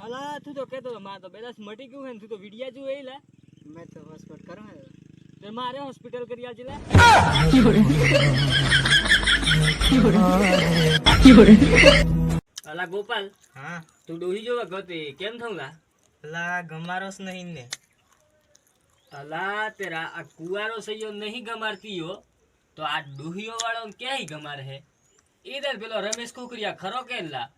અલા તું તો કહેતો તો મારે તો બેદાસ મટી ગયું હે ને તું તો વિડિયા જો એલા मैं तो हॉस्पिटल करूँ है તે મારે હોસ્પિટલ કરી આજ લે અલા ગોપાલ हाँ તું ડોહી જોવા ગતે કેમ થઉલા ला गमारोस नहीं ने અલા તેરા આ કુવારો સૈયો નહીં ગમારતી હો તો આ ડોહીઓ વાળો ક્યાંય ગમાર હે ઈધર પેલો રમેશ કુકરિયા ખરો કેલા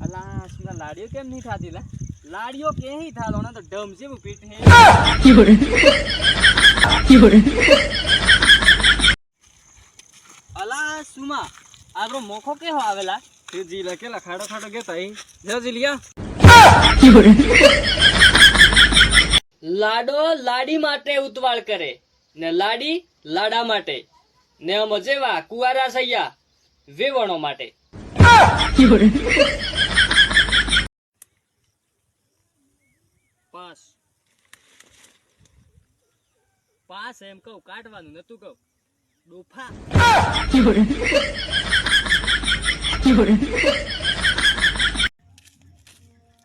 અલા સુના લાડીઓ કેમ નહીં થાતી લા લાડીઓ કેહી થાલો ના તો ડમ જેવું પીઠ હે અલા સુમા આપણો મોખો કેવો આવેલા તે જી લખેલા ખાડો ખાડો ગેતા ઈ જજી લિયા લાડો લાડી માટે ઉતવાળ કરે ને લાડી લાડા માટે ને અમ જેવા કુવારા સૈયા વેવણો માટે પાસ પાસ એમ કહું કાઢવાનું નતું કહું ડોફા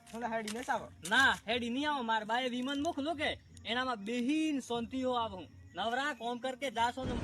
थोड़ा हेडी ने साव ના હેડી નહીં આવો માર બાએ વિમાન મોકલો કે એનામાં બેહીન શાંતિ હો આવું નવરા કોમ કરકે જાશો ને